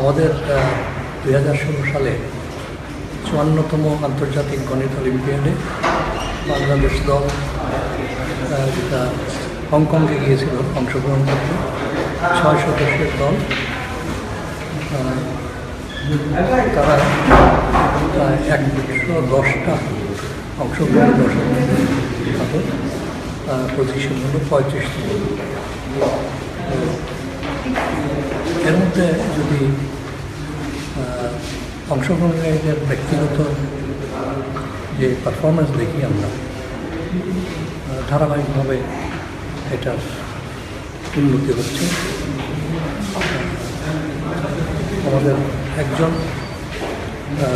আমাদের 2016 সালে 54তম আন্তর্জাতিক গণিত অলিম্পিয়াডে বাংলাদেশ দল যেটা হংকংয়ে গিয়েছিল অংশগ্রহণ করতে, 6 সদস্যের দল। তারা প্রায় 110টা অংশগ্রহণ দর্শক তাদের পজিশন হলো 35তম। এর মধ্যে যদি অংশগ্রহণকারীদের ব্যক্তিগত যে পারফরমেন্স দেখি আমরা, ধারাবাহিকভাবে এটার উন্নতি হচ্ছে। আমাদের একজন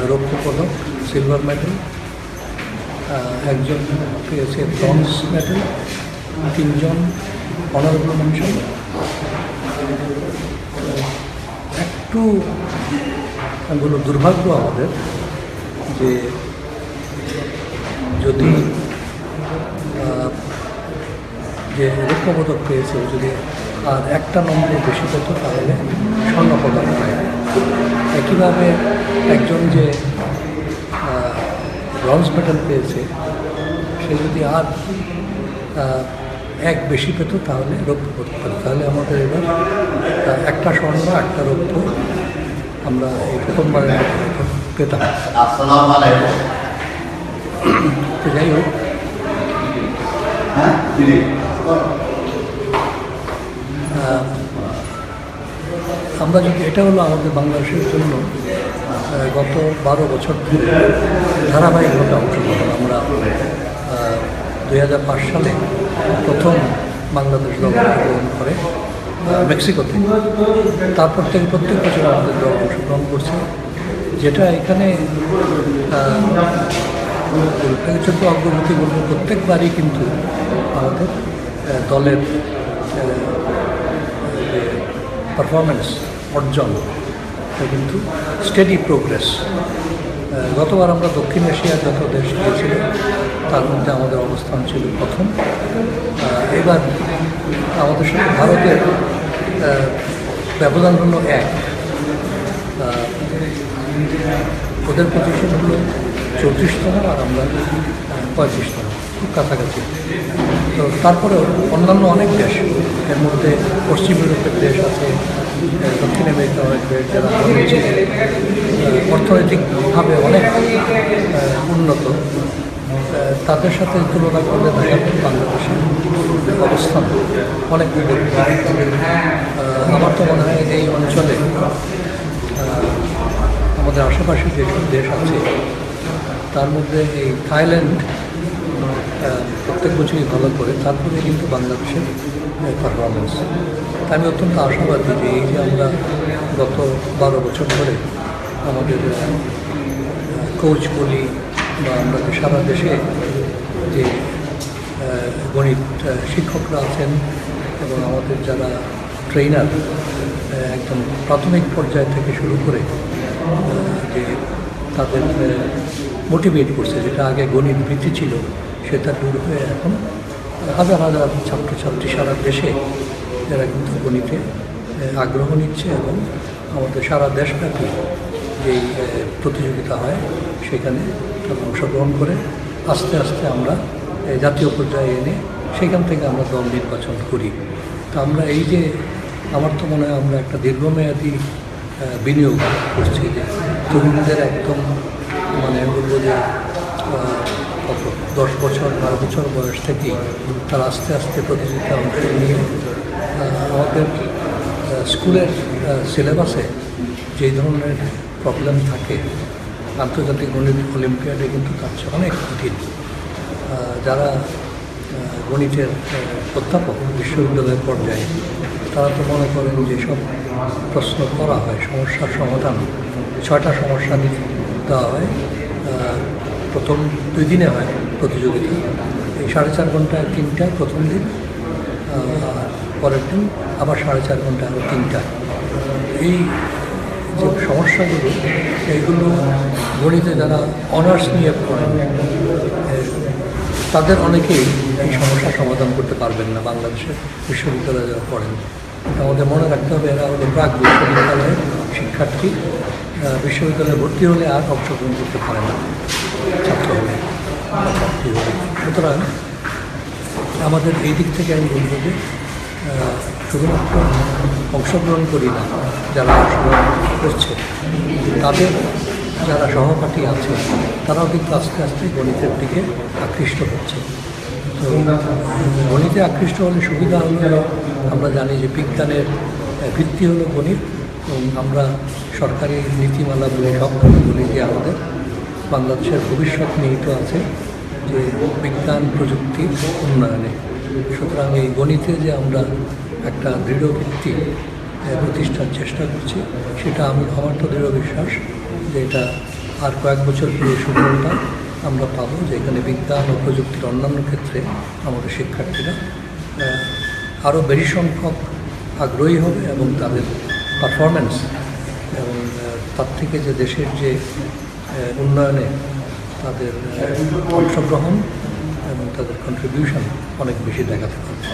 রৌপ্য পদক, সিলভার মেডেল, একজন পেয়েছে ব্রোঞ্জ মেডেল, 3 জন অনারেবল মেনশন। একটু এগুলো দুর্ভাগ্য আমাদের যে যদি যে রৌপ্য পদক পেয়েছে যদি আর একটা নম্বর বেশি পেত তাহলে স্বর্ণ পদক পায়। একইভাবে একজন যে ব্রোঞ্জ মেডেল পেয়েছে সে যদি আর এক বেশি পেত তাহলে রৌপ্য পদক পেত। তাহলে আমাদের এবার একটা স্বর্ণ একটা রৌপ্য আমরা এই প্রথমবারের পেতাম। তো যাই হোক, আমরা যদি এটা হলো আমাদের বাংলাদেশের জন্য গত 12 বছর ধরে ধারাবাহিকভাবে অংশগ্রহণ। আমরা 2005 সালে প্রথম বাংলাদেশ দল অংশগ্রহণ করে মেক্সিকোতে। তারপর থেকে প্রত্যেক বছর আমাদের দল অংশগ্রহণ করছে, যেটা এখানে ছোট অগ্রগতি বলবো। প্রত্যেকবারই কিন্তু আমাদের দলের পারফরমেন্স অর্জন কিন্তু স্টেডি প্রোগ্রেস। গতবার আমরা দক্ষিণ এশিয়ার যত দেশ গিয়েছিল তার মধ্যে আমাদের অবস্থান ছিল প্রথম। এবার আমাদের সাথে ভারতের ব্যবধান হলো 1, ওদের পজিশন হলো 34তম আর আমরা 35তম, খুব কাছাকাছি। তো তারপরেও অন্যান্য অনেক দেশ, এর মধ্যে পশ্চিম ইউরোপের দেশ আছে, দক্ষিণ আমেরিকার অনেক দেশ যারা অর্থনৈতিকভাবে অনেক উন্নত, তাদের সাথে তুলনা করলে দেখা যায় বাংলাদেশের অবস্থান অনেক উপরে। আমার তো মনে হয় এই অঞ্চলে আমাদের আশেপাশে যেসব দেশ আছে তার মধ্যে এই থাইল্যান্ড প্রত্যেক বছরই ভালো করে, তারপরে কিন্তু বাংলাদেশের পারফরমেন্স। আমি অত্যন্ত আশাবাদী যে এই যে আমরা গত 12 বছর ধরে আমাদের কোচ বলি বা আমরা সারা দেশে যে গণিত শিক্ষকরা আছেন এবং আমাদের যারা ট্রেনার একদম প্রাথমিক পর্যায় থেকে শুরু করে যে তাদের মোটিভেট করছে, যেটা আগে গণিত বৃত্তি ছিল সেটা দূর হয়ে এখন হাজার হাজার ছাত্রছাত্রী সারা দেশে যারা কিন্তু গণিতে আগ্রহ নিচ্ছে এবং আমাদের সারা দেশব্যাপী যেই প্রতিযোগিতা হয় সেখানে অংশগ্রহণ করে আস্তে আস্তে আমরা জাতীয় পর্যায়ে এনে সেখান থেকে আমরা দল নির্বাচন করি। তো আমরা এই যে আমার তো মনে হয় আমরা একটা দীর্ঘমেয়াদী বিনিয়োগ করছি যে তরুণদের একদম মানে বলবো যে কত 10 বছর 12 বছর বয়স থেকেই তারা আস্তে আস্তে প্রতিযোগিতা অংশ নিয়ে আমাদের স্কুলের সিলেবাসে যেই ধরনের প্রবলেম থাকে আন্তর্জাতিক গণিত অলিম্পিয়াডে কিন্তু তার চেয়ে অনেক কঠিন। যারা গণিতের অধ্যাপক বিশ্ববিদ্যালয়ের পর্যায়ে তারা তো মনে করেন যে সব প্রশ্ন করা হয়, সমস্যার সমাধান 6টা সমস্যা দেওয়া হয়। প্রথম 2 দিনে হয় প্রতিযোগিতা, এই 4.5 ঘন্টায় 3টায় প্রথম দিন, পরের দিন আবার 4.5 ঘন্টা আরও 3টায়। এই যে সমস্যাগুলো এইগুলো গণিতে যারা অনার্স নিয়ে পড়েন তাদের অনেকেই এই সমস্যা সমাধান করতে পারবেন না, বাংলাদেশের বিশ্ববিদ্যালয়ে যারা পড়েন। আমাদের মনে রাখতে হবে এরা হলো প্রাক বিশ্ববিদ্যালয়ের শিক্ষার্থী। বিশ্ববিদ্যালয়ে ভর্তি হলে আর অংশগ্রহণ করতে পারে না ছাত্র হলে বা ছাত্রী হলে। সুতরাং আমাদের এই দিক থেকে আমি বলব যে শুধুমাত্র অংশগ্রহণ করি না, যারা অংশগ্রহণ করছে তাদের যারা সহপাঠী আছে তারাও কিন্তু আস্তে আস্তে গণিতের দিকে আকৃষ্ট হচ্ছে। তো গণিতে আকৃষ্ট হলে সুবিধা হলো, আমরা জানি যে বিজ্ঞানের ভিত্তি হলো গণিত, এবং আমরা সরকারি নীতিমালাগুলি সবখানে বলি যে আমাদের বাংলাদেশের ভবিষ্যৎ নিহিত আছে যে বিজ্ঞান প্রযুক্তির উন্নয়নে। সুতরাং এই গণিতে যে আমরা একটা দৃঢ় ভিত্তি প্রতিষ্ঠার চেষ্টা করছি, সেটা আমার তো দৃঢ় বিশ্বাস যে এটা আর কয়েক বছর পরে সুফলতা আমরা পাবো, যে এখানে বিজ্ঞান ও প্রযুক্তির অন্যান্য ক্ষেত্রে আমাদের শিক্ষার্থীরা আরও বেশি সংখ্যক আগ্রহী হবে এবং তাদের পারফরমেন্স এবং তার থেকে যে দেশের যে উন্নয়নে তাদের অংশগ্রহণ এবং তাদের কন্ট্রিবিউশন অনেক বেশি দেখাতে পারবে।